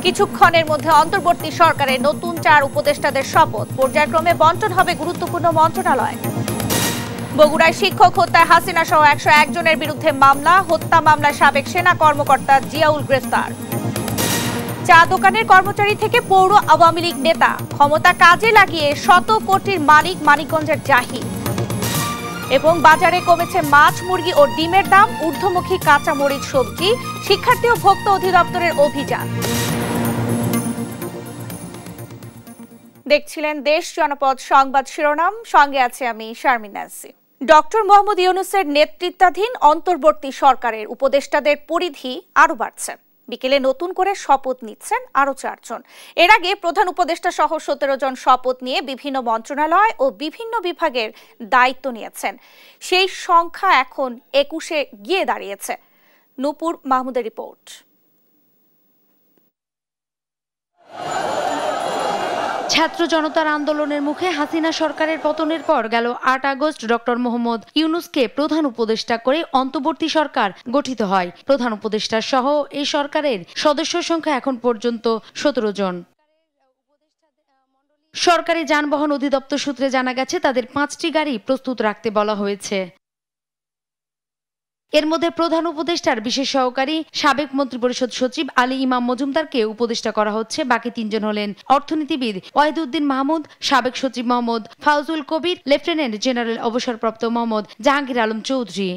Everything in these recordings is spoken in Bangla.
কিছুক্ষণের মধ্যে অন্তর্বর্তী সরকারের নতুন 4 উপদেষ্টাদের শপথ, পর্যায়ক্রমে বণ্টন হবে গুরুত্বপূর্ণ মন্ত্রণালয়। বগুড়ায় শিক্ষক হত্যায় হাসিনা সহ 101 জনের বিরুদ্ধে মামলা, হত্যা মামলায় সাবেক সেনা কর্মকর্তা জিয়াউল গ্রেফতার। চা দোকানের কর্মচারী থেকে পৌর আওয়ামী লীগ নেতা, ক্ষমতা কাজে লাগিয়ে শত কোটির মালিক মানিকগঞ্জের জাহিদ। এবং বাজারে কমেছে মাছ, মুরগি ও ডিমের দাম, ঊর্ধ্বমুখী কাঁচা মরিচ, সবজি। শিক্ষার্থী ও ভোক্তা অধিদপ্তরের অভিযান। দেখছিলেন দেশ জনপদ সংবাদ শিরোনাম, সঙ্গে আছে আমি শারমিন নাসি। ডক্টর মোহাম্মদ ইউনূসের নেতৃত্বাধীন অন্তর্বর্তী সরকারের উপদেষ্টাদের পরিধি আরো বাড়ছে। বিকেলে নতুন করে শপথ নিচ্ছেন আরো 4 জন। এর আগে প্রধান উপদেষ্টা সহ 17 জন শপথ নিয়ে বিভিন্ন মন্ত্রণালয় ও বিভিন্ন বিভাগের দায়িত্ব নিয়েছেন। সেই সংখ্যা এখন 21-এ গিয়ে দাঁড়িয়েছে। নূপুর মাহমুদের রিপোর্ট। ছাত্র জনতার আন্দোলনের মুখে হাসিনা সরকারের পতনের পর গেল 8 আগস্ট ডক্টর মোহাম্মদ ইউনূসকে প্রধান উপদেষ্টা করে অন্তর্বর্তী সরকার গঠিত হয়। প্রধান উপদেষ্টা সহ এই সরকারের সদস্য সংখ্যা এখন পর্যন্ত 17 জন। সরকারি যানবাহন অধিদপ্তর সূত্রে জানা গেছে তাদের 5টি গাড়ি প্রস্তুত রাখতে বলা হয়েছে। এর মধ্যে প্রধান উপদেষ্টার বিশেষ সহকারী সাবেক মন্ত্রিপরিষদ সচিব আলী ইমাম মজুমদারকে উপদেষ্টা করা হচ্ছে। বাকি 3 জন হলেন অর্থনীতিবিদ ওয়াহিদুদ্দিন মাহমুদ, সাবেক সচিব মোহাম্মদ ফাউজুল কবির, লেফটেন্যান্ট জেনারেল অবসরপ্রাপ্ত মোহাম্মদ জাহাঙ্গীর আলম চৌধুরী।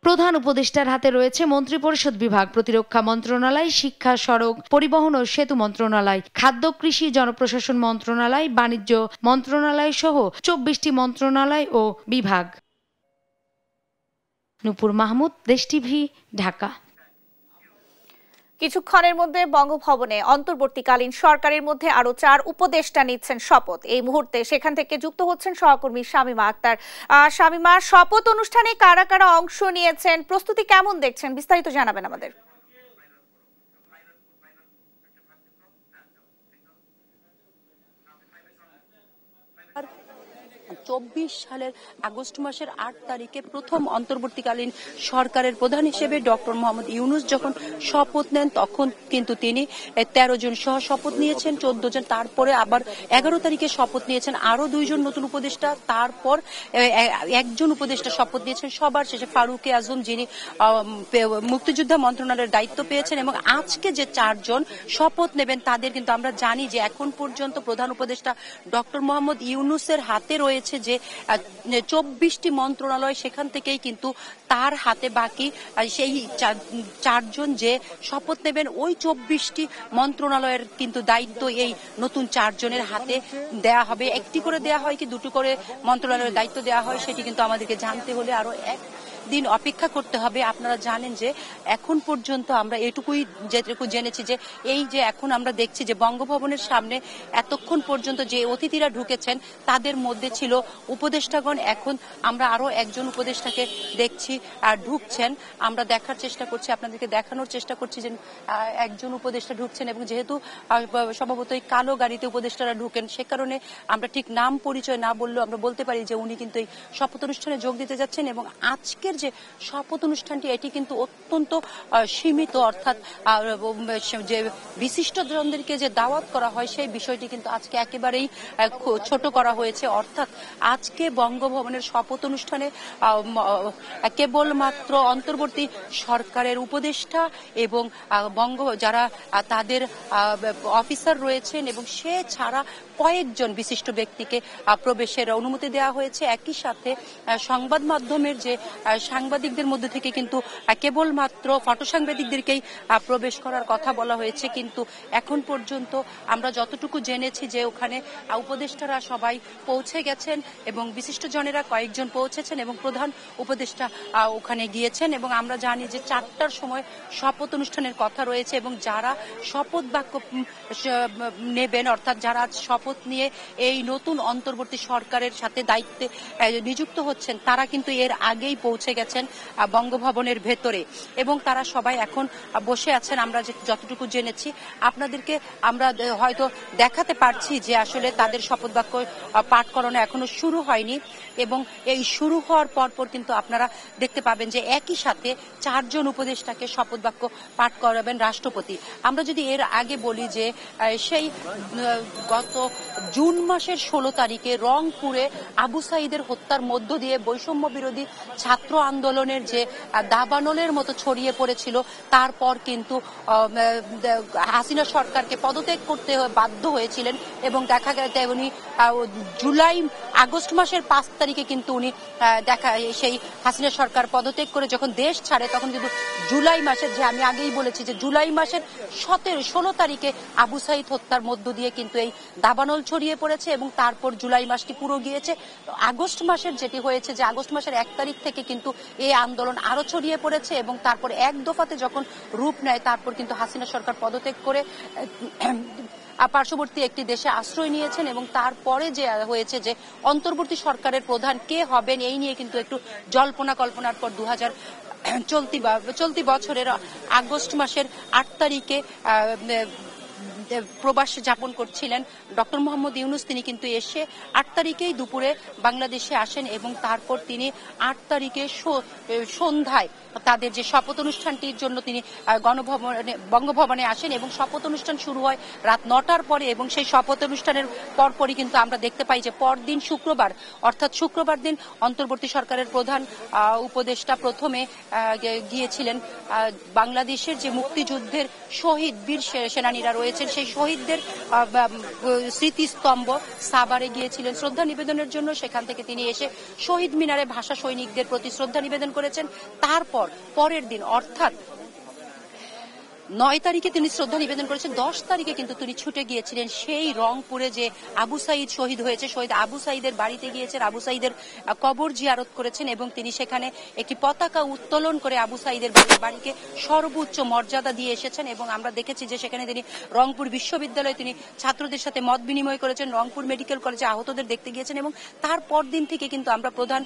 প্রধান উপদেষ্টার হাতে রয়েছে মন্ত্রিপরিষদ বিভাগ, প্রতিরক্ষা মন্ত্রণালয়, শিক্ষা, সড়ক পরিবহন ও সেতু মন্ত্রণালয়, খাদ্য, কৃষি, জনপ্রশাসন মন্ত্রণালয়, বাণিজ্য মন্ত্রণালয় সহ 24টি মন্ত্রণালয় ও বিভাগ। নূপুর মাহমুদ, দেশ টিভি, ঢাকা। কিছুক্ষণের মধ্যে বঙ্গভবনে অন্তর্বর্তীকালীন সরকারের মধ্যে আরো 4 উপদেষ্টা নিচ্ছেন শপথ। এই মুহূর্তে সেখান থেকে যুক্ত হচ্ছেন সহকর্মী শামীমা আক্তার। শামীমা, শপথ অনুষ্ঠানে কারা কারা অংশ নিয়েছেন, প্রস্তুতি কেমন দেখছেন, বিস্তারিত জানাবেন আমাদের। 2024 সালের আগস্ট মাসের 8 তারিখে প্রথম অন্তর্বর্তীকালীন সরকারের প্রধান হিসেবে ডক্টর মোহাম্মদ ইউনূস যখন শপথ নেন তখন কিন্তু তিনি 13 জন সহ শপথ নিয়েছেন, 14 জন। তারপরে আবার 11 তারিখে শপথ নিয়েছেন আরো 2 জন নতুন উপদেষ্টা। তারপর 1 জন উপদেষ্টা শপথ নিয়েছেন। সবার শেষে ফারুক আজম, যিনি মুক্তিযোদ্ধা মন্ত্রণালয়ের দায়িত্ব পেয়েছেন। এবং আজকে যে 4 জন শপথ নেবেন তাদের কিন্তু আমরা জানি যে এখন পর্যন্ত প্রধান উপদেষ্টা ডক্টর মোহাম্মদ ইউনূসের হাতে রয়েছে যে 24টি মন্ত্রণালয়, সেখান থেকেই কিন্তু তার হাতে বাকি সেই 4 জন যে শপথ নেবেন ওই 24টি মন্ত্রণালয়ের কিন্তু দায়িত্ব এই নতুন 4 জনের হাতে দেয়া হবে। একটি করে দেয়া হয় কি দুটো করে মন্ত্রণালয়ের দায়িত্ব দেওয়া হয় সেটি কিন্তু আমাদেরকে জানতে হলে আরো দিন অপেক্ষা করতে হবে। আপনারা জানেন যে এখন পর্যন্ত আমরা যেটুকু জেনেছি যে এই যে এখন আমরা দেখছি যে বঙ্গভবনের সামনে এতক্ষণ পর্যন্ত যে অতিথিরা ঢুকেছেন তাদের মধ্যে ছিল উপদেষ্টাগণ। এখন আমরা আরো 1 জন উপদেষ্টাকে দেখছি আর ঢুকছেন। আমরা দেখার চেষ্টা করছি, আপনাদেরকে দেখানোর চেষ্টা করছি যে 1 জন উপদেষ্টা ঢুকছেন। এবং যেহেতু স্বভাবতই কালো গাড়িতে উপদেষ্টারা ঢুকেন সে কারণে আমরা ঠিক নাম পরিচয় না বললেও আমরা বলতে পারি যে উনি কিন্তু এই শপথ অনুষ্ঠানে যোগ দিতে যাচ্ছেন। এবং আজকের যে শপথ অনুষ্ঠানটি এটি কিন্তু অত্যন্ত সীমিত, অর্থাৎ যে বিশিষ্টজনদেরকে যে দাওয়াত করা হয় সেই বিষয়টি কিন্তু আজকে একেবারেই ছোট করা হয়েছে। অর্থাৎ আজকে বঙ্গভবনের শপথ অনুষ্ঠানে কেবলমাত্র অন্তর্বর্তী সরকারের উপদেষ্টা এবং যারা তাদের অফিসার রয়েছেন এবং সে ছাড়া কয়েকজন বিশিষ্ট ব্যক্তিকে প্রবেশের অনুমতি দেওয়া হয়েছে। একই সাথে সংবাদ মাধ্যমের যে সাংবাদিকদের মধ্যে থেকে কিন্তু কেবলমাত্র ফটো সাংবাদিকদেরকেই প্রবেশ করার কথা বলা হয়েছে। কিন্তু এখন পর্যন্ত আমরা যতটুকু জেনেছি যে ওখানে উপদেষ্টারা সবাই পৌঁছে গেছেন এবং বিশিষ্টজনেরা কয়েকজন পৌঁছেছেন এবং প্রধান উপদেষ্টা ওখানে গিয়েছেন। এবং আমরা জানি যে 4টার সময় শপথ অনুষ্ঠানের কথা রয়েছে এবং যারা শপথ বাক্য নেবেন, অর্থাৎ যারা শপথ শপথ নিয়ে এই নতুন অন্তর্বর্তী সরকারের সাথে দায়িত্বে নিযুক্ত হচ্ছেন তারা কিন্তু এর আগেই পৌঁছে গেছেন বঙ্গভবনের ভেতরে এবং তারা সবাই এখন বসে আছেন। আমরা যতটুকু জেনেছি আপনাদেরকে আমরা হয়তো দেখাতে পারছি যে আসলে তাদের শপথ বাক্য পাঠ করানো এখনো শুরু হয়নি এবং এই শুরু হওয়ার পরপর কিন্তু আপনারা দেখতে পাবেন যে একই সাথে 4 জন উপদেষ্টাকে শপথ বাক্য পাঠ করাবেন রাষ্ট্রপতি। আমরা যদি এর আগে বলি যে সেই গত জুন মাসের 16 তারিখে রংপুরে আবু সাঈদের হত্যার মধ্য দিয়ে বৈষম্য বিরোধী ছাত্র আন্দোলনের যে দাবানলের মতো ছড়িয়ে পড়েছিল তারপর কিন্তু হাসিনা সরকারকে পদত্যাগ করতে বাধ্য হয়েছিলেন এবং দেখা গেছে উনি আগস্ট মাসের 5 তারিখে কিন্তু উনি সেই হাসিনা সরকার পদত্যাগ করে যখন দেশ ছাড়ে তখন কিন্তু জুলাই মাসের যে আমি আগেই বলেছি যে জুলাই মাসের 16 তারিখে আবু সাঈদ হত্যার মধ্য দিয়ে কিন্তু এই দাবানল ছড়িয়ে পড়েছে এবং তারপর জুলাই মাসটি পুরো গিয়েছে। আগস্ট মাসের যেটি হয়েছে যে আগস্ট মাসের 1 তারিখ থেকে কিন্তু এই আন্দোলন আরো ছড়িয়ে পড়েছে এবং তারপর এক দফাতে যখন রূপ নেয় তারপর কিন্তু হাসিনা সরকার পদত্যাগ করে পার্শ্ববর্তী একটি দেশে আশ্রয় নিয়েছেন এবং তারপরে যে হয়েছে যে অন্তর্বর্তী সরকারের প্রধান কে হবেন এই নিয়ে কিন্তু একটু জল্পনা কল্পনার পর চলতি বছরের আগস্ট মাসের 8 তারিখে প্রবাস যাপন করছিলেন ডক্টর মোহাম্মদ ইউনূস। তিনি কিন্তু এসে 8 তারিখেই দুপুরে বাংলাদেশে আসেন এবং তারপর তিনি 8 তারিখে সন্ধ্যায় তাদের যে শপথ অনুষ্ঠানটির জন্য তিনি বঙ্গভবনে আসেন এবং শপথ অনুষ্ঠান শুরু হয় রাত 9টার পরে এবং সেই শপথ অনুষ্ঠানের পরপরই কিন্তু আমরা দেখতে পাই যে পরদিন শুক্রবার অর্থাৎ শুক্রবার দিন অন্তর্বর্তী সরকারের প্রধান উপদেষ্টা প্রথমে গিয়েছিলেন বাংলাদেশের যে মুক্তিযুদ্ধের শহীদ বীর সেনানীরা রয়েছেন সেই শহীদদের স্মৃতিস্তম্ভ সাভারে গিয়েছিলেন শ্রদ্ধা নিবেদনের জন্য। সেখান থেকে তিনি এসে শহীদ মিনারে ভাষা সৈনিকদের প্রতি শ্রদ্ধা নিবেদন করেছেন। তারপর পরের দিন অর্থাৎ 9 তারিখে তিনি শ্রদ্ধা নিবেদন করেছেন। 10 তারিখে কিন্তু তিনি ছুটে গিয়েছিলেন সেই রংপুরে যে আবু সাঈদ শহীদ হয়েছে শহীদ আবু সাঈদের বাড়িতে গিয়েছেন, আবু সাঈদের কবর জিয়ারত করেছেন এবং তিনি সেখানে একটি পতাকা উত্তোলন করে আবু সাঈদের বাড়িকে সর্বোচ্চ মর্যাদা দিয়ে এসেছেন এবং আমরা দেখেছি যে সেখানে তিনি রংপুর বিশ্ববিদ্যালয়ে তিনি ছাত্রদের সাথে মত বিনিময় করেছেন, রংপুর মেডিকেল কলেজে আহতদের দেখতে গিয়েছেন এবং তারপর দিন থেকে কিন্তু আমরা প্রধান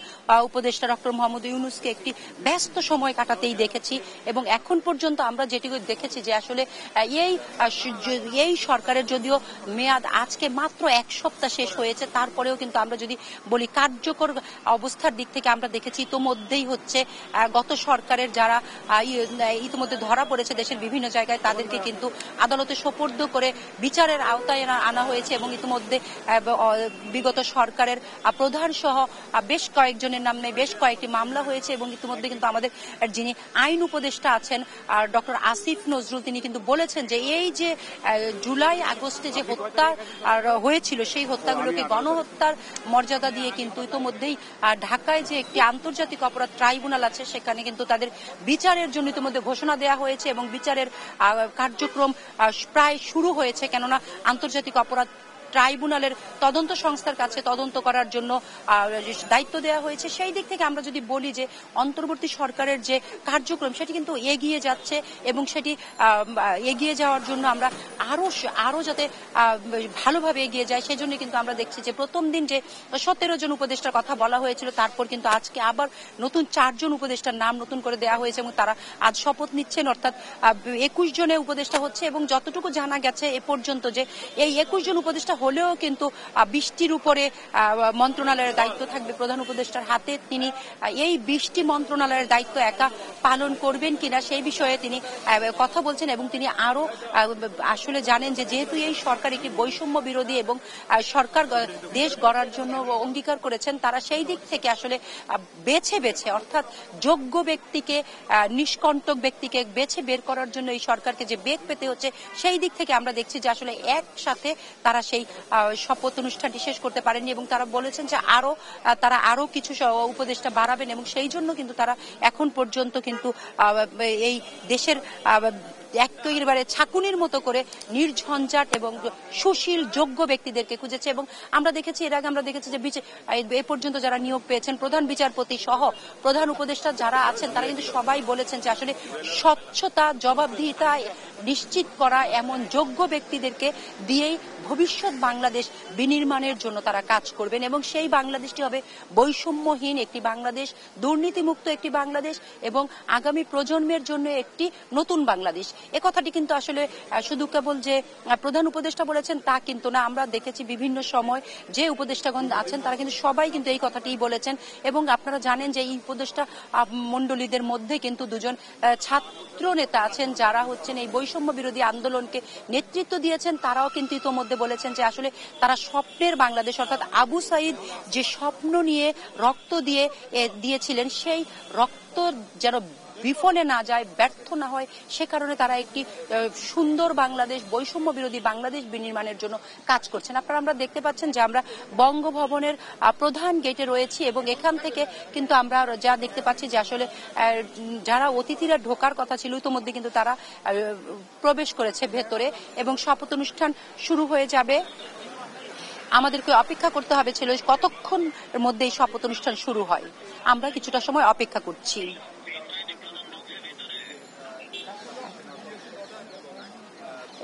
উপদেষ্টা ডক্টর মোহাম্মদ ইউনূসকে একটি ব্যস্ত সময় কাটাতেই দেখেছি এবং এখন পর্যন্ত আমরা যেটি দেখেছি যে আসলে এই সরকারের যদিও মেয়াদ আজকে মাত্র 1 সপ্তাহ শেষ হয়েছে তারপরেও কিন্তু আমরা যদি বলি কার্যকর অবস্থার দিক থেকে আমরা দেখেছি ইতোমধ্যেই হচ্ছে গত সরকারের যারা ইতিমধ্যে ধরা পড়েছে দেশের বিভিন্ন জায়গায় তাদেরকে কিন্তু আদালতে সোপর্দ করে বিচারের আওতায় আনা হয়েছে এবং ইতিমধ্যে বিগত সরকারের প্রধান সহ বেশ কয়েকজনের নামে বেশ কয়েকটি মামলা হয়েছে এবং ইতিমধ্যে কিন্তু আমাদের যিনি আইন উপদেষ্টা আছেন ডক্টর আসিফ নজরুল তিনি কিন্তু বলেছেন যে এই যে জুলাই আগস্টে যে হত্যা হয়েছিল সেই হত্যাগুলোকে গণহত্যার মর্যাদা দিয়ে কিন্তু ইতিমধ্যেই ঢাকায় যে একটি আন্তর্জাতিক অপরাধ ট্রাইব্যুনাল আছে সেখানে কিন্তু তাদের বিচারের জন্য ইতিমধ্যে ঘোষণা দেওয়া হয়েছে এবং বিচারের কার্যক্রম প্রায় শুরু হয়েছে কেননা আন্তর্জাতিক অপরাধ ট্রাইব্যুনালের তদন্ত সংস্থার কাছে তদন্ত করার জন্য দায়িত্ব দেওয়া হয়েছে। সেই দিক থেকে আমরা যদি বলি যে অন্তর্বর্তী সরকারের যে কার্যক্রম সেটি কিন্তু এগিয়ে যাচ্ছে এবং সেটি এগিয়ে যাওয়ার জন্য আমরা আরো যাতে ভালোভাবে এগিয়ে যায় সেজন্য কিন্তু আমরা দেখছি যে প্রথম দিন যে 17 জন উপদেষ্টার কথা বলা হয়েছিল তারপর কিন্তু আজকে আবার নতুন 4 জন উপদেষ্টার নাম নতুন করে দেওয়া হয়েছে এবং তারা আজ শপথ নিচ্ছেন অর্থাৎ 21 জনের উপদেষ্টা হচ্ছে এবং যতটুকু জানা গেছে এ পর্যন্ত যে এই 21 জন উপদেষ্টা হলেও কিন্তু 20টির উপরে মন্ত্রণালয়ের দায়িত্ব থাকবে প্রধান উপদেষ্টার হাতে। তিনি এই 20টি মন্ত্রণালয়ের দায়িত্ব একা পালন করবেন কিনা সেই বিষয়ে তিনি কথা বলছেন এবং তিনি আরো আসলে জানেন যে যেহেতু এই সরকার একটি বৈষম্য বিরোধী এবং সরকার দেশ গড়ার জন্য অঙ্গীকার করেছেন তারা সেই দিক থেকে আসলে বেছে অর্থাৎ যোগ্য ব্যক্তিকে নিষ্কণ্টক ব্যক্তিকে বেছে বের করার জন্য এই সরকারকে যে বেগ পেতে হচ্ছে সেই দিক থেকে আমরা দেখছি যে আসলে একসাথে তারা সেই শপথ অনুষ্ঠানটি শেষ করতে পারেননি এবং তারা বলেছেন যে তারা আরো কিছু উপদেষ্টা বাড়াবেন এবং সেই জন্য কিন্তু তারা এখন পর্যন্ত কিন্তু এই দেশের একেবারে ছাকুনির মতো করে নির্ঝঞ্ঝাট এবং সুশীল যোগ্য ব্যক্তিদেরকে খুঁজেছে। এবং আমরা দেখেছি এর আগে আমরা দেখেছি যে এ পর্যন্ত যারা নিয়োগ পেয়েছেন প্রধান বিচারপতি সহ প্রধান উপদেষ্টা যারা আছেন তারা কিন্তু সবাই বলেছেন যে আসলে স্বচ্ছতা জবাবদিহিতা নিশ্চিত করা এমন যোগ্য ব্যক্তিদেরকে দিয়েই ভবিষ্যৎ বাংলাদেশ বিনির্মাণের জন্য তারা কাজ করবেন এবং সেই বাংলাদেশটি হবে বৈষম্যহীন একটি বাংলাদেশ, দুর্নীতিমুক্ত একটি বাংলাদেশ এবং আগামী প্রজন্মের জন্য একটি নতুন বাংলাদেশ। এ কথাটি কিন্তু আসলে শুধু কেবল যে প্রধান উপদেষ্টা বলেছেন তা কিন্তু না, আমরা দেখেছি বিভিন্ন সময় যে উপদেষ্টাগণ আছেন তারা কিন্তু সবাই কিন্তু এই কথাটিই বলেছেন। এবং আপনারা জানেন যে এই উপদেষ্টা মণ্ডলীদের মধ্যে কিন্তু দুজন ছাত্র নেতা আছেন যারা হচ্ছেন এই বৈষম্য বিরোধী আন্দোলনকে নেতৃত্ব দিয়েছেন। তারাও কিন্তু ইতোমধ্যে বলেছেন যে আসলে তারা স্বপ্নের বাংলাদেশ অর্থাৎ আবু সাইদ যে স্বপ্ন নিয়ে রক্ত দিয়েছিলেন সেই রক্ত যেন বিফলে না যায়, ব্যর্থ না হয়, সে কারণে তারা একটি সুন্দর বাংলাদেশ বৈষম্য বিরোধী বাংলাদেশ বিনির্মাণের জন্য কাজ করছেন। আপনারা আমরা দেখতে পাচ্ছেন যে আমরা বঙ্গভবনের প্রধান গেটে রয়েছি এবং এখান থেকে কিন্তু আমরা যা দেখতে পাচ্ছি যে আসলে যারা অতিথিরা ঢোকার কথা ছিল ইতোমধ্যে কিন্তু তারা প্রবেশ করেছে ভেতরে এবং শপথ অনুষ্ঠান শুরু হয়ে যাবে। আমাদেরকে অপেক্ষা করতে হবে ছিল কতক্ষণের মধ্যে এই শপথ অনুষ্ঠান শুরু হয়। আমরা কিছুটা সময় অপেক্ষা করছি।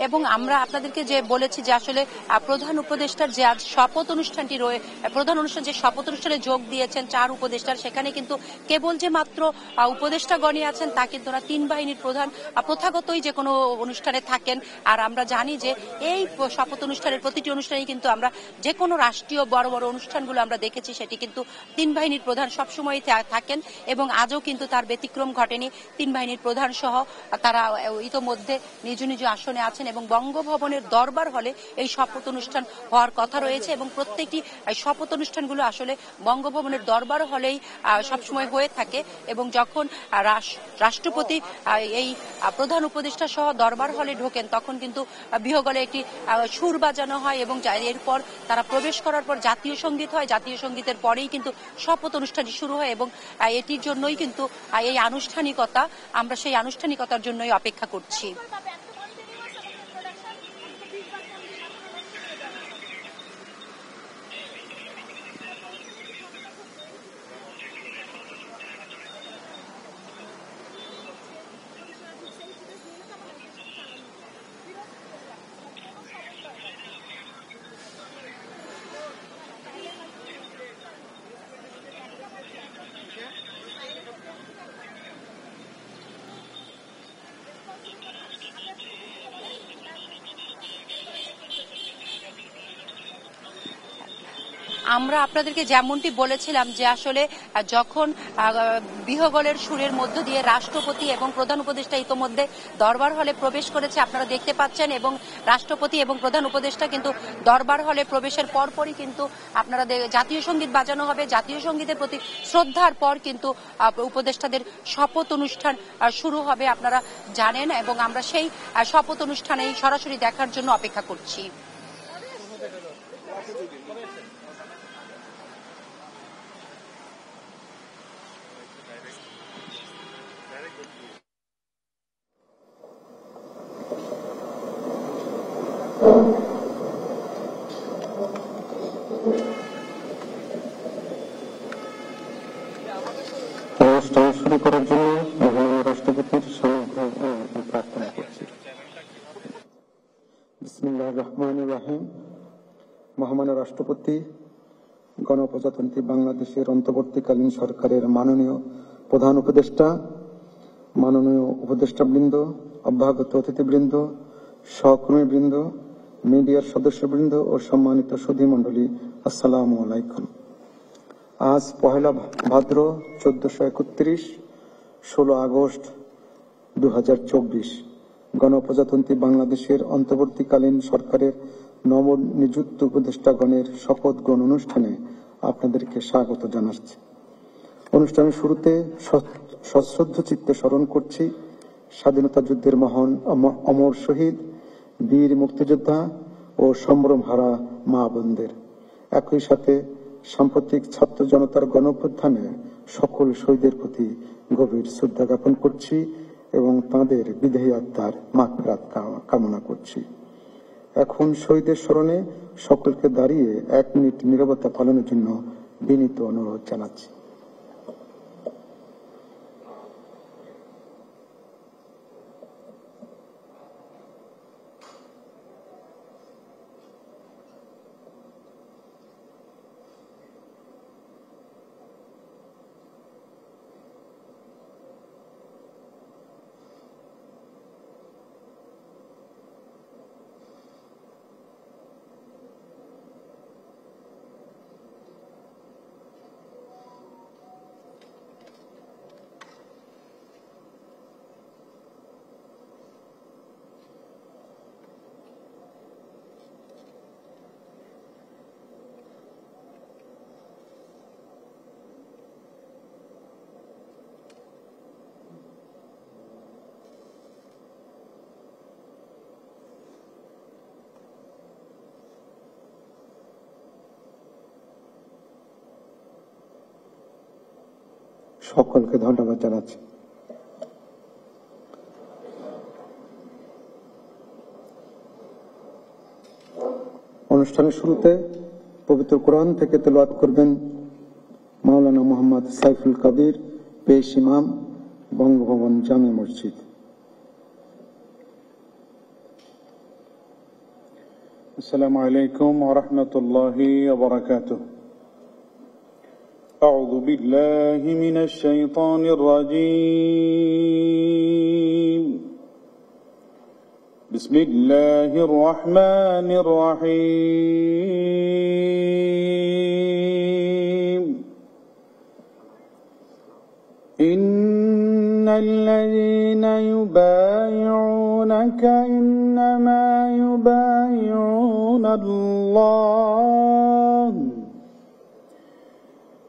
এবং আমরা আপনাদেরকে যে বলেছি যে আসলে প্রধান উপদেষ্টার যে আজ শপথ অনুষ্ঠানটি প্রধান অনুষ্ঠান যে শপথ অনুষ্ঠানে যোগ দিয়েছেন 4 উপদেষ্টার, সেখানে কিন্তু কেবল যে মাত্র উপদেষ্টাগণই আছেন তা কিন্তু না, 3 বাহিনীর প্রধান প্রথাগতই যে কোনো অনুষ্ঠানে থাকেন। আর আমরা জানি যে এই শপথ অনুষ্ঠানের প্রতিটি অনুষ্ঠানেই কিন্তু আমরা যে কোনো রাষ্ট্রীয় বড় বড় অনুষ্ঠানগুলো আমরা দেখেছি সেটি কিন্তু 3 বাহিনীর প্রধান সবসময় থাকেন এবং আজও কিন্তু তার ব্যতিক্রম ঘটেনি। 3 বাহিনীর প্রধান সহ তারা ইতোমধ্যে নিজ নিজ আসনে আছেন এবং বঙ্গভবনের দরবার হলে এই শপথ অনুষ্ঠান হওয়ার কথা রয়েছে এবং প্রত্যেকটি শপথ অনুষ্ঠানগুলো আসলে বঙ্গভবনের দরবার হলেই সবসময় হয়ে থাকে। এবং যখন রাষ্ট্রপতি এই প্রধান উপদেষ্টা সহ দরবার হলে ঢোকেন তখন কিন্তু বিহগলে একটি সুর বাজানো হয় এবং এরপর তারা প্রবেশ করার পর জাতীয় সঙ্গীত হয়, জাতীয় সঙ্গীতের পরেই কিন্তু শপথ অনুষ্ঠানটি শুরু হয় এবং এটির জন্যই কিন্তু এই আনুষ্ঠানিকতা, আমরা সেই আনুষ্ঠানিকতার জন্যই অপেক্ষা করছি। আমরা আপনাদেরকে যেমনটি বলেছিলাম যে আসলে যখন বিহগলের সুরের মধ্য দিয়ে রাষ্ট্রপতি এবং প্রধান উপদেষ্টা ইতোমধ্যে দরবার হলে প্রবেশ করেছে আপনারা দেখতে পাচ্ছেন এবং রাষ্ট্রপতি এবং প্রধান উপদেষ্টা কিন্তু দরবার হলে প্রবেশের পরপরই কিন্তু আপনারা জাতীয় সঙ্গীত বাজানো হবে। জাতীয় সঙ্গীতের প্রতি শ্রদ্ধার পর কিন্তু উপদেষ্টাদের শপথ অনুষ্ঠান শুরু হবে আপনারা জানেন এবং আমরা সেই শপথ অনুষ্ঠানে সরাসরি দেখার জন্য অপেক্ষা করছি। অনুষ্ঠান শুরু করার জন্য মহামান্য রাষ্ট্রপতির প্রার্থনা করছি। বিসমিল্লাহির রহমানির রহিম। মহামান্য রাষ্ট্রপতি, গণপ্রজাতন্ত্রী বাংলাদেশের অন্তর্বর্তীকালীন সরকারের মাননীয় প্রধান উপদেষ্টা, মাননীয় উপদেষ্টাবৃন্দ, অভ্যাগত অতিথিবৃন্দ, সহকর্মীবৃন্দ, মিডিয়ার সদস্যবৃন্দ ও সম্মানিত সুধীমণ্ডলী, আসসালামু আলাইকুম। আজ 1 ভাদ্র 1431, 16 আগস্ট 2024 গণপ্রজাতন্ত্রী বাংলাদেশের অন্তর্বর্তীকালীন সরকারের নবনিযুক্ত উপদেষ্টাগণের শপথ গ্রহণ অনুষ্ঠানে আপনাদেরকে স্বাগত জানাচ্ছি। অনুষ্ঠানের শুরুতে সশ্রদ্ধ চিত্তে স্মরণ করছি স্বাধীনতা যুদ্ধের মহান অমর শহীদ, বীর মুক্তিযোদ্ধা ও সম্ভ্রমহারা মা বোনদের। একই সাথে সাম্প্রতিক ছাত্র জনতার গণঅভ্যুত্থানে সকল শহীদের প্রতি গভীর শ্রদ্ধা জ্ঞাপন করছি এবং তাঁদের বিদেহী আত্মার মাগফিরাত কামনা করছি। এখন শহীদের স্মরণে সকলকে দাঁড়িয়ে 1 মিনিট নীরবতা পালনের জন্য বিনীত অনুরোধ জানাচ্ছি। সকলকে ধন্যবাদ জানাচ্ছি। অনুষ্ঠানের শুরুতে পবিত্র কোরআন থেকে তেলাওয়াত করবেন মাওলানা মোহাম্মদ সাইফুল কবির, পেশ ইমাম, বঙ্গভবন জামে মসজিদ। السلام عليكم ورحمة الله وبركاته. أعوذ بالله من الشيطان الرجيم. بسم الله الرحمن الرحيم. إن الذين يبايعونك إنما يبايعون الله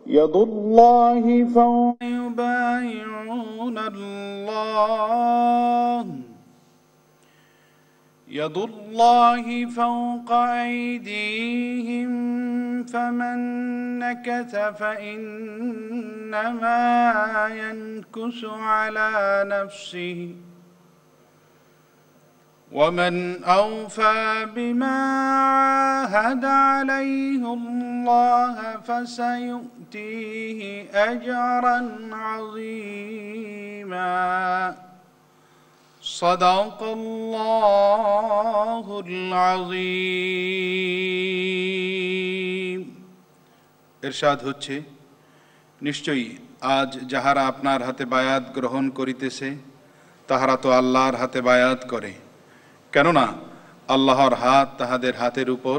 يد الله فوق يبايعون الله يد الله فوق أيديهم فمن نكث فإنما ينكث على نفسه ومن أوفى بما عاهد عليه الله فسيؤتيه أجرا عظيما صدق الله العظيم. ইরশাদ হচ্ছে, নিশ্চয়ই আজ যাহারা আপনার হাতে বায়াত গ্রহণ করিতেছে তাহারা তো আল্লাহর হাতে বায়াত করে, কেননা আল্লাহর হাত তাহাদের হাতের উপর।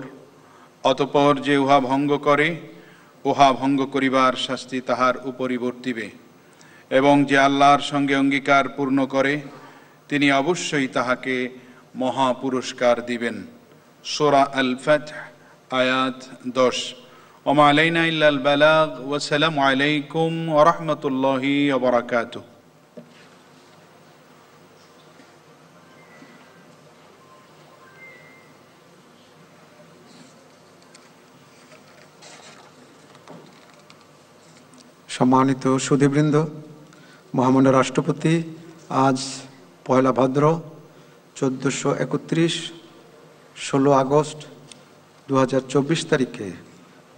অতঃপর যে উহা ভঙ্গ করে, উহা ভঙ্গ করিবার শাস্তি তাহার উপরই বর্তিবে, এবং যে আল্লাহর সঙ্গে অঙ্গীকার পূর্ণ করে তিনি অবশ্যই তাহাকে মহা পুরস্কার দিবেন। সূরা আল ফাতহ আয়াত 10। ওয়া মা আলাইনা ইল্লাল বালাগ ওয়া আসসালামু আলাইকুম ওয়া রাহমাতুল্লাহি ওয়া বারাকাতুহু। সম্মানিত সুধীবৃন্দ, মহামান্য রাষ্ট্রপতি আজ 1 ভাদ্র 1431 16 আগস্ট 2024 তারিখে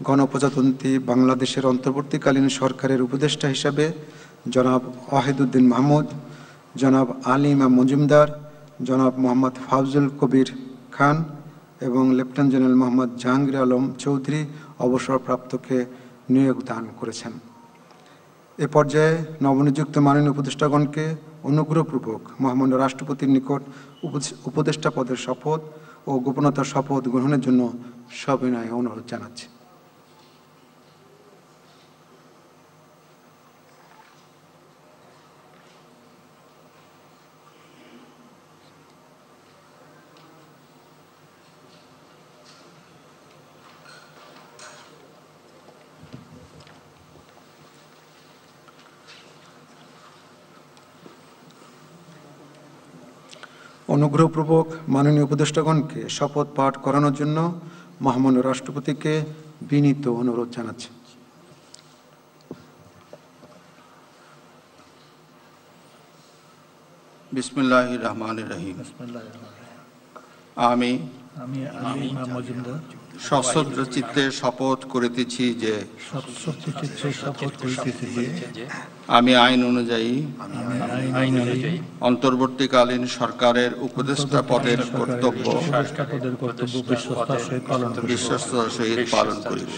গণপ্রজাতন্ত্রী বাংলাদেশের অন্তর্বর্তীকালীন সরকারের উপদেষ্টা হিসাবে জনাব ওয়াহিদুদ্দিন মাহমুদ, জনাব আলী ইমাম মজুমদার, জনাব মোহাম্মদ ফাউজুল কবির খান এবং লেফটেন্যান্ট জেনারেল মোহাম্মদ জাহাঙ্গীর আলম চৌধুরী অবসরপ্রাপ্তকে নিয়োগ দান করেছেন। এ পর্যায়ে নবনিযুক্ত মাননীয় উপদেষ্টাগণকে অনুগ্রহপূর্বক মহামান্য রাষ্ট্রপতির নিকট উপদেষ্টা পদের শপথ ও গোপনতার শপথ গ্রহণের জন্য সবিনয়ে অনুরোধ জানাচ্ছি। অনুগ্রহপূর্বক মাননীয় উপদেষ্টাগণকে শপথ পাঠ করানোর জন্য মহামান্য রাষ্ট্রপতিকে বিনীত অনুরোধ জানাচ্ছি। বিসমিল্লাহির রহমানির রহিম। আমি আলী ইমাম মজুমদার সশ্রদ্ধ চিত্তে শপথ করিতেছি যে আমি আইন অনুযায়ী অন্তর্বর্তীকালীন সরকারের উপদেষ্টা পদের কর্তব্য বিশ্বস্ততার সহিত পালন করিব।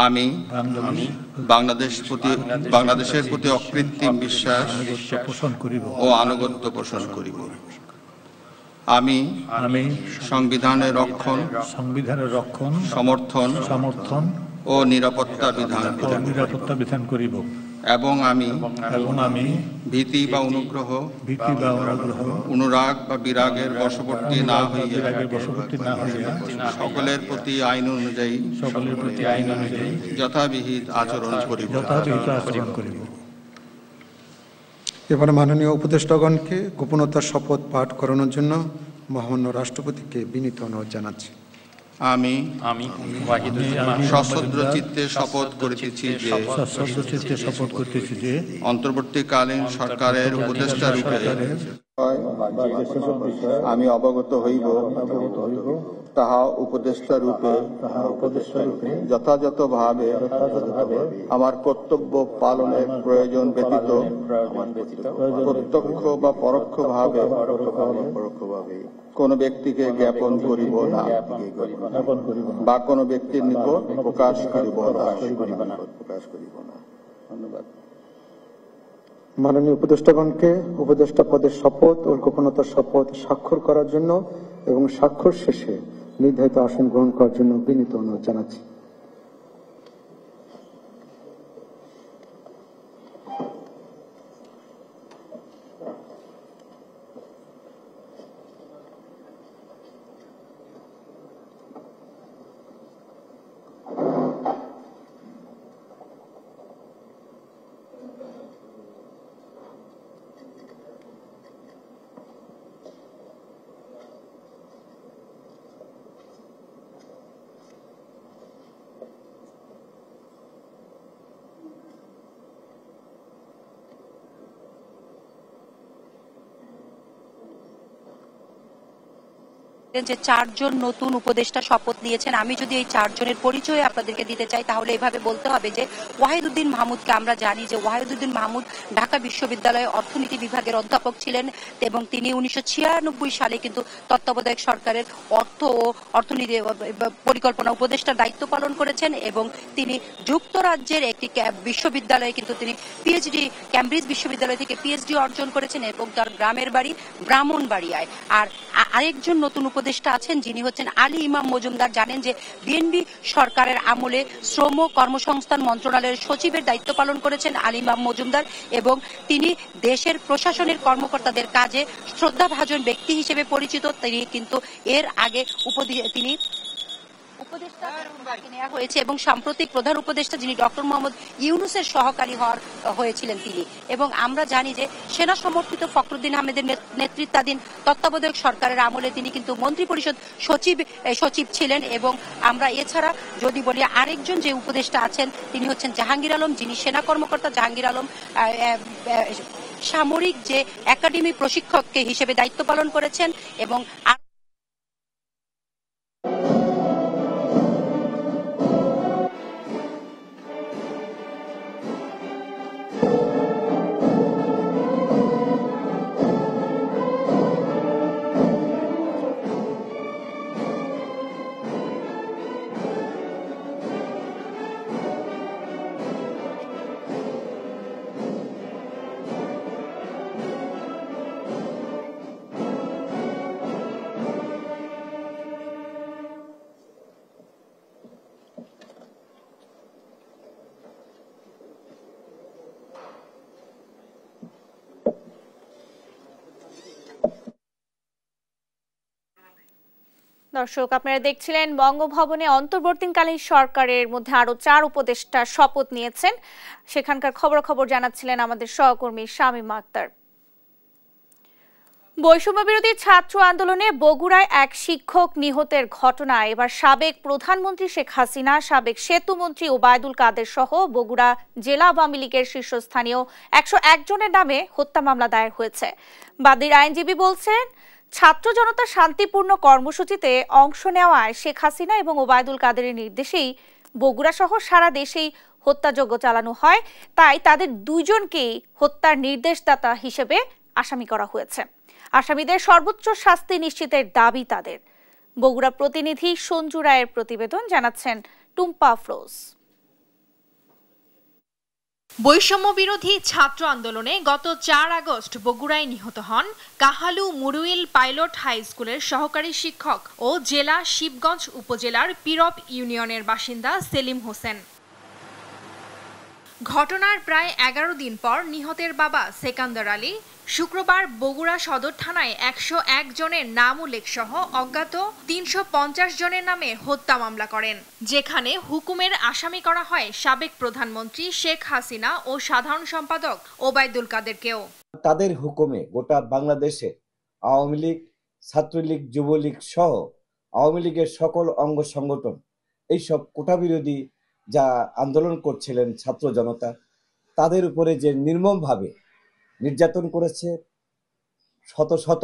আমি বাংলাদেশের প্রতি অকৃত্রিম বিশ্বাস ও আনুগত্য পোষণ করিব। আমি সংবিধানের রক্ষণ সমর্থন ও নিরাপত্তা বিধান করিব এবং আমি ভীতি বা অনুগ্রহ অনুরাগ বা বিরাগের বশবর্তী না হইয়া সকলের প্রতি আইন অনুযায়ী যথাবিহিত আচরণ করিব। এবার মাননীয় উপদেষ্টাগণকে গোপনতার শপথ পাঠ করানোর জন্য মহামান্য রাষ্ট্রপতিকে বিনীত অনুরোধ জানাচ্ছি। আমি সশ্রদ্ধ চিত্তে শপথ করিতেছি যে অন্তর্বর্তীকালীন সরকারের উপদেষ্টা রূপে আমি অবগত হইব তাহা উপদেষ্টা রূপে যথাযথভাবে আমার কর্তব্য পালনের প্রয়োজন ব্যতীত প্রত্যক্ষ বা পরোক্ষভাবে কোন ব্যক্তিকে জ্ঞাপন করিব না বা কোন ব্যক্তির নিকট প্রকাশ করিব না। ধন্যবাদ। মাননীয় উপদেষ্টাগণকে উপদেষ্টা পদের শপথ ও গোপনতার শপথ স্বাক্ষর করার জন্য এবং স্বাক্ষর শেষে নির্ধারিত আসন গ্রহণ করার জন্য বিনীত অনুরোধ জানাচ্ছি। যে 4 জন নতুন উপদেষ্টা শপথ নিয়েছেন। আমি যদি এই 4 জনের পরিচয় আপনাদেরকে দিতে চাই তাহলে এভাবে বলতে হবে যে ওয়াহিদুদ্দিন মাহমুদকে আমরা জানি যে ওয়াহিদুদ্দিন মাহমুদ ঢাকা বিশ্ববিদ্যালয়ে অর্থনীতি বিভাগের অধ্যাপক ছিলেন এবং তিনি 1996 সালে কিন্তু তত্ত্বাবধায়ক সরকারের অর্থ ও অর্থনীতি পরিকল্পনা উপদেষ্টার দায়িত্ব পালন করেছেন এবং তিনি যুক্তরাজ্যের একটি বিশ্ববিদ্যালয়ে কিন্তু তিনি পিএইচডি ক্যামব্রিজ বিশ্ববিদ্যালয় থেকে পিএইচডি অর্জন করেছেন এবং তার গ্রামের বাড়ি ব্রাহ্মণবাড়িয়ায়। আর আরেকজন নতুন উপদেষ্টা আছেন যিনি হচ্ছেন আলী ইমাম মজুমদার। জানেন যে বিএনপি সরকারের আমলে শ্রম কর্মসংস্থান মন্ত্রণালয়ের সচিবের দায়িত্ব পালন করেছেন আলী ইমাম মজুমদার এবং তিনি দেশের প্রশাসনের কর্মকর্তাদের কাজে শ্রদ্ধাভাজন ব্যক্তি হিসেবে পরিচিত। তিনি কিন্তু এর আগে তিনি উপদেষ্টা নেওয়া হয়েছে এবং সাম্প্রতিক প্রধান উপদেষ্টা যিনি ডক্টর মোহাম্মদ ইউনূসের সহকারী হয়েছিলেন তিনি। এবং আমরা জানি যে সেনা সমর্থিত ফখরুদ্দিন আহমেদের নেতৃত্বাধীন তত্ত্বাবধায়ক সরকারের আমলে তিনি কিন্তু মন্ত্রিপরিষদ সচিব ছিলেন। এবং আমরা এছাড়া যদি বলি আরেকজন যে উপদেষ্টা আছেন তিনি হচ্ছেন জাহাঙ্গীর আলম, যিনি সেনা কর্মকর্তা। জাহাঙ্গীর আলম সামরিক যে একাডেমি প্রশিক্ষককে হিসেবে দায়িত্ব পালন করেছেন এবং দর্শক আপনারা দেখছিলেন বঙ্গভবনে অন্তর্বর্তীকালীন সরকারের মধ্যে আরো 4 উপদেষ্টা শপথ নিয়েছেন। সেখানকার খবর জানাচ্ছিলেন আমাদের সহকর্মী শামীম আক্তার। বৈষম্য বিরোধী ছাত্র আন্দোলনে বগুড়ায় এক শিক্ষক নিহতের ঘটনায় এবার সাবেক প্রধানমন্ত্রী শেখ হাসিনা, সাবেক সেতুমন্ত্রী ওবায়দুল কাদের সহ বগুড়া জেলা আওয়ামী লীগের শীর্ষস্থানীয় 101 জনের নামে হত্যা মামলা দায়ের হয়েছে। বাদীর আইনজীবী বলছেন, ছাত্র জনতার শান্তিপূর্ণ কর্মসূচিতে অংশ নেওয়ায় শেখ হাসিনা এবং ওবায়দুল কাদেরের নির্দেশেই বগুড়া সহ সারা দেশেই হত্যাযজ্ঞ চালানো হয়, তাই তাদের দুইজনকেই হত্যার নির্দেশদাতা হিসেবে আসামি করা হয়েছে। আসামিদের সর্বোচ্চ শাস্তি নিশ্চিতের দাবি তাদের। বগুড়া প্রতিনিধি সঞ্জু রায়ের প্রতিবেদন, জানাচ্ছেন টুম্পা আফরোজ। বৈষম্য বিরোধী ছাত্র আন্দোলনে গত 4 আগস্ট বগুড়ায় নিহত হন কাহালু মুরুইল পাইলট হাই স্কুলের সহকারী শিক্ষক ও জেলা শিবগঞ্জ উপজেলার পিরপ ইউনিয়নের বাসিন্দা সেলিম হোসেন। ঘটনার প্রায় 11 দিন পর নিহতের বাবা সেকান্দার আলী শুক্রবার বগুড়া সদর থানায় 101 জনের নাম উল্লেখ সহ অজ্ঞাত 350 জনের নামে হত্যা মামলা করেন, যেখানে হুকুমের আসামি করা হয় সাবেক প্রধানমন্ত্রী শেখ হাসিনা ও সাধারণ সম্পাদক ওবায়দুল কাদেরকেও। তাদের হুকুমে গোটা বাংলাদেশে আওয়ামী লীগ, ছাত্রলীগ, যুবলীগ সহ আওয়ামী লীগের সকল অঙ্গ সংগঠন এইসব কোটা বিরোধী যা আন্দোলন করছিলেন ছাত্র জনতা, তাদের উপরে যে নির্মমভাবে নির্যাতন করেছে, শত শত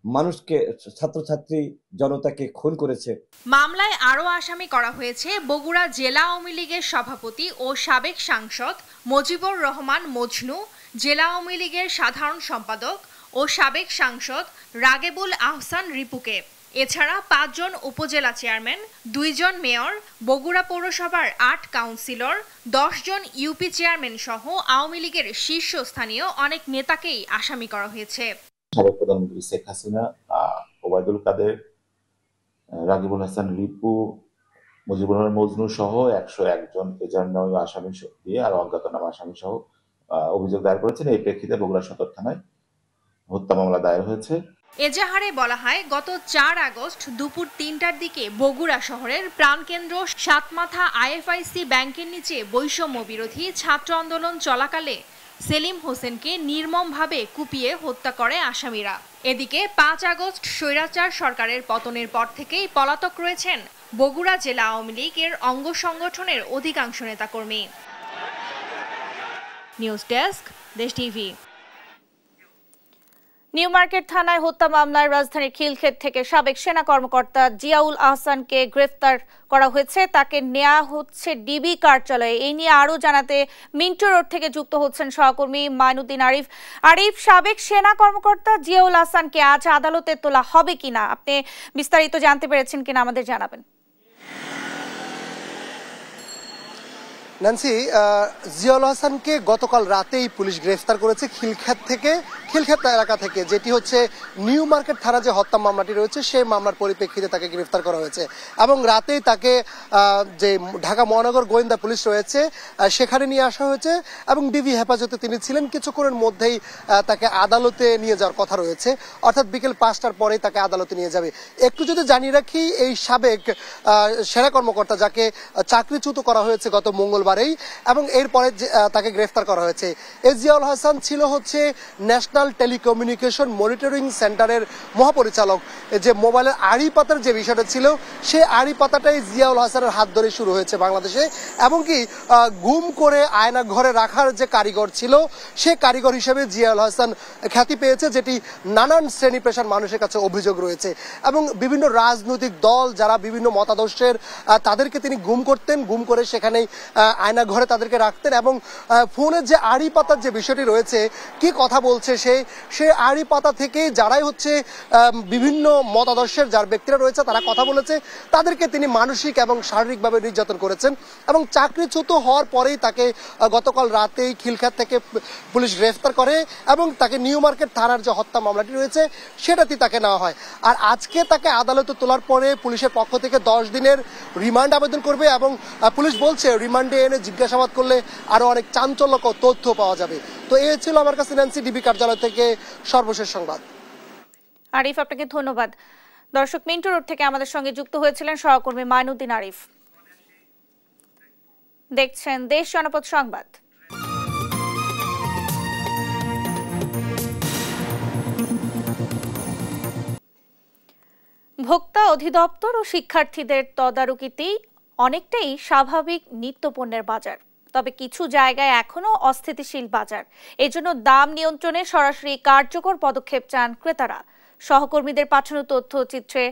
মানুষকে, ছাত্রছাত্রী জনতাকে খুন করেছে। মামলায় আরও আসামি করা হয়েছে বগুড়া জেলা আওয়ামী লীগের সভাপতি ও সাবেক সাংসদ মজিবুর রহমান মজনু, জেলা আওয়ামী লীগের সাধারণ সম্পাদক ও সাবেক সাংসদ রাগেবুল আহসান রিপুকে। এছাড়া 5 জন উপজেলা চেয়ারম্যান, 2 জন মেয়র, বগুড়া পৌরসভার 8 কাউন্সিলর, 10 জন ইউপি চেয়ারম্যান সহ আওয়ামী লীগের শীর্ষস্থানীয় অনেক নেতাকেই আসামি করা হয়েছে। সাবেক প্রধানমন্ত্রী শেখ হাসিনা, ওবায়দুল কাদের, রাগিবুল হাসান রিপু, মুজিবুর রহমান মজনু সহ 101 জন এজাহারনামীয় আসামি দিয়ে আর অজ্ঞাতনামা আসামি সহ অভিযোগ দায়ের করেছেন। এই প্রেক্ষিতে বগুড়া সদর থানায় হত্যা মামলা দায়ের হয়েছে। এজাহারে বলা হয়, গত 4 আগস্ট দুপুর 3টার দিকে বগুড়া শহরের প্রাণকেন্দ্র সাতমাথা আইএফআইসি ব্যাংকের নিচে বৈষম্য বিরোধী ছাত্র আন্দোলন চলাকালে সেলিম হোসেনকে নির্মমভাবে কুপিয়ে হত্যা করে আসামিরা। এদিকে 5 আগস্ট স্বৈরাচার সরকারের পতনের পর থেকেই পলাতক রয়েছেন বগুড়া জেলা আওয়ামী লীগের অঙ্গ সংগঠনের অধিকাংশ নেতাকর্মী। নিউজ ডেস্ক, দেশ টিভি। নিউ মার্কেট থানায় হত্যা মামলায় রাজধানীর খিলক্ষেত থেকে সাবেক সেনা কর্মকর্তা জিয়াউল আহসানকে গ্রেফতার করা হয়েছে। তাকে নেওয়া হচ্ছে ডিবি কার্যালয়ে। এই নিয়ে আরো জানাতে মিন্টো রোড থেকে যুক্ত হচ্ছেন সহকর্মী মাইনুদ্দিন আরিফ। আরিফ, সাবেক সেনা কর্মকর্তা জিয়াউল আহসানকে আজ আদালতে তোলা হবে কিনা, আপনি বিস্তারিত জানতে পেরেছেন কিনা আমাদের জানাবেন। ন্যান্সি, জিয়াউল হাসানকে গতকাল রাতেই পুলিশ গ্রেফতার করেছে খিলক্ষেত এলাকা থেকে, যেটি হচ্ছে নিউ মার্কেট থানা যে হত্যা মামলাটি রয়েছে সেই মামলার পরিপ্রেক্ষিতে তাকে গ্রেফতার করা হয়েছে এবং রাতেই তাকে যে ঢাকা মহানগর গোয়েন্দা পুলিশ রয়েছে সেখানে নিয়ে আসা হয়েছে এবং ডিবি হেফাজতে তিনি ছিলেন। কিছুক্ষণের মধ্যেই তাকে আদালতে নিয়ে যাওয়ার কথা রয়েছে, অর্থাৎ বিকেল 5টার পরেই তাকে আদালতে নিয়ে যাবে। একটু যদি জানিয়ে রাখি, এই সাবেক সেনা কর্মকর্তা যাকে চাকরিচ্যুত করা হয়েছে গত মঙ্গলবার এবং এরপরে তাকে গ্রেফতার করা হয়েছে। জিয়াউল হাসান ছিল হচ্ছে ন্যাশনাল টেলিকমিউনিকেশন মনিটরিং সেন্টারের মহাপরিচালক। যে মোবাইলের আড়ি পাতার যে বিষয়টা ছিল, সেই আড়ি পাতাটাই জিয়াউল হাসানের হাত ধরে শুরু হয়েছে বাংলাদেশে, এমনকি গুম করে আয়না ঘরে রাখার যে কারিগর ছিল সে কারিগর হিসেবে জিয়াউল হাসান খ্যাতি পেয়েছে, যেটি নানান শ্রেণী পেশার মানুষের কাছে অভিযোগ রয়েছে। এবং বিভিন্ন রাজনৈতিক দল যারা বিভিন্ন মতাদর্শের তাদেরকে তিনি গুম করতেন, গুম করে সেখানেই আয়না ঘরে তাদেরকে রাখতেন এবং ফোনের যে আড়ি পাতার যে বিষয়টি রয়েছে, কি কথা বলছে সে আড়ি পাতা থেকে যারাই হচ্ছে বিভিন্ন মতাদর্শের যার ব্যক্তিরা রয়েছে তারা কথা বলেছে, তাদেরকে তিনি মানসিক এবং শারীরিকভাবে নির্যাতন করেছেন। এবং চাকরিচ্যুত হওয়ার পরেই তাকে গতকাল রাতেই খিলক্ষেত থেকে পুলিশ গ্রেফতার করে এবং তাকে নিউ মার্কেট থানার যে হত্যা মামলাটি রয়েছে সেটাতে তাকে নেওয়া হয়। আর আজকে তাকে আদালতে তোলার পরে পুলিশের পক্ষ থেকে 10 দিনের রিমান্ড আবেদন করবে এবং পুলিশ বলছে রিমান্ডে এনে জিজ্ঞাসাবাদ করলে আরো অনেক চাঞ্চল্যকর তথ্য পাওয়া যাবে। তো এই ছিল আমার কাছে ন্যান্সি ডিবি কার্যালয় থেকে সর্বশেষ সংবাদ। আরিফ, আপনাকে ধন্যবাদ। দর্শক, মিন্টো রোড থেকে আমাদের সঙ্গে যুক্ত হয়েছিলেন সহকর্মী মাইনুদ্দিন আরিফ। দেখছেন দেশ জনপদ সংবাদ। অধিদপ্তর ও শিক্ষার্থীদের তদারকিতেই অনেকটাই স্বাভাবিক নিত্যপণ্যের বাজার। তবে কিছু জায়গায় এখনো অস্থিতিশীল বাজার। এজন্য দাম নিয়ন্ত্রণে সরাসরি কার্যকর পদক্ষেপ চান ক্রেতারা। সহকর্মীদের পাঠানো তথ্যচিত্রে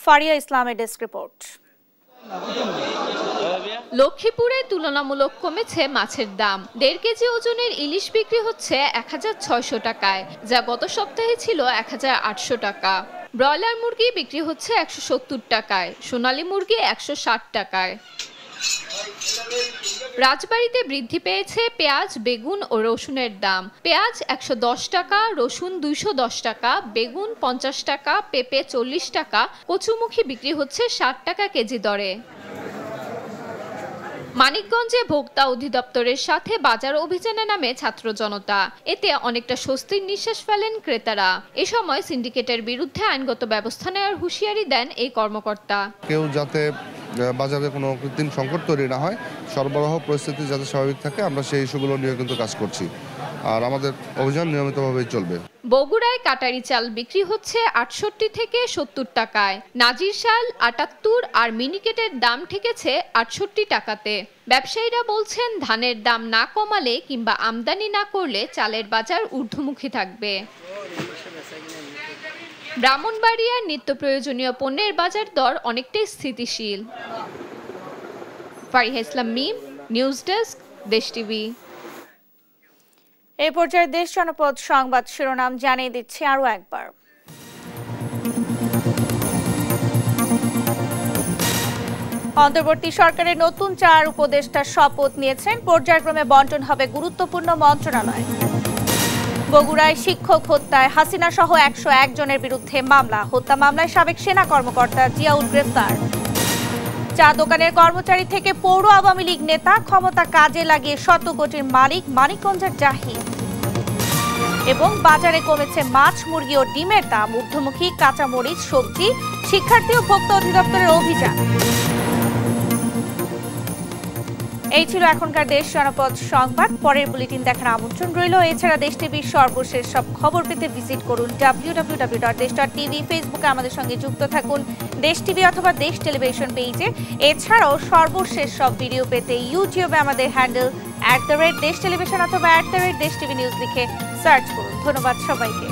ফারিয়া ইসলামের ডেস্ক রিপোর্ট। লক্ষ্মীপুরে তুলনামূলক কমেছে মাছের দাম। 1.5 কেজি ওজনের ইলিশ বিক্রি হচ্ছে 1600 টাকায়, যা গত সপ্তাহে ছিল 1800 টাকা। ব্রয়লার মুরগি বিক্রি হচ্ছে 170 টাকায়, সোনালী মুরগি 160 টাকায়। রাজবাড়ীতে বৃদ্ধি পেয়েছে পেঁয়াজ, বেগুন ও রসুনের দাম। পেঁয়াজ 110 টাকা, রসুন 210 টাকা, বেগুন 50 টাকা, পেঁপে 40 টাকা, কচুমুখী বিক্রি হচ্ছে 60 টাকা কেজি দরে। মানিকগঞ্জে ভোক্তা অধিদপ্তরের সাথে বাজার অভিযানে নামে ছাত্র জনতা। এতে অনেকটা স্বস্তির নিঃশ্বাস ফেলেন ক্রেতারা। এ সময় সিন্ডিকেটের বিরুদ্ধে আইনগত ব্যবস্থা নেওয়ার হুঁশিয়ারি দেন এই কর্মকর্তা। কেউ যাতে বাজারে কোনো কৃত্রিম সংকট তৈরি না হয়, সরবরাহ পরিস্থিতি যাতে স্বাভাবিক থাকে, আমরা সেই ইস্যুগুলো নিয়ে কিন্তু কাজ করছি। আর আমাদের অভিযান নিয়মিতভাবেই চলবে। বগুড়ায় কাটারি চাল বিক্রি হচ্ছে 68 থেকে 70 টাকায়, নাজির শাল 78 আর মিনিকেটের দাম ঠেকেছে 68 টাকাতে। ব্যবসায়ীরা বলছেন ধানের দাম না কমালে কিংবা আমদানি না করলে চালের বাজার ঊর্ধ্বমুখী থাকবে। ব্রাহ্মণবাড়িয়ার নিত্য প্রয়োজনীয় পণ্যের বাজার দর অনেকটাই স্থিতিশীল। ফারিয়া ইসলাম মিম, নিউজ ডেস্ক, দেশ টিভি। এই পর্যায়ে দেশ জনপদ সংবাদ শিরোনাম জানিয়ে দিচ্ছি আরো একবার। অন্তর্বর্তী সরকারের নতুন 4 উপদেষ্টা শপথ নিয়েছেন। পর্যায়ক্রমে বন্টন হবে গুরুত্বপূর্ণ মন্ত্রণালয়। বগুড়ায় শিক্ষক হত্যায় হাসিনা সহ 101 জনের বিরুদ্ধে মামলা। হত্যা মামলায় সাবেক সেনা কর্মকর্তা জিয়াউল গ্রেফতার। চা দোকানের কর্মচারী থেকে পৌর আওয়ামী লীগ নেতা, ক্ষমতা কাজে লাগিয়ে শত কোটির মালিক মানিকগঞ্জের জাহিদ। এবং বাজারে কমেছে মাছ, মুরগি ও ডিমের দাম, ঊর্ধ্বমুখী কাঁচামরিচ, সবজি। শিক্ষার্থী ও ভোক্তা অধিদপ্তরের অভিযান। এই ছিল এখনকার দেশ জনপদ সংবাদ। পরের বুলেটিন দেখার আমন্ত্রণ রইল। এছাড়া দেশ টিভির সর্বশেষ সব খবর পেতে ভিজিট করুন www.desh.tv। ফেসবুকে আমাদের সঙ্গে যুক্ত থাকুন দেশ টিভি অথবা দেশ টেলিভিশন পেজে। এছাড়াও সর্বশেষ সব ভিডিও পেতে ইউটিউবে আমাদের হ্যান্ডেল @দেশ টেলিভিশন অথবা @দেশ টিভি নিউজ লিখে সার্চ করুন। ধন্যবাদ সবাইকে।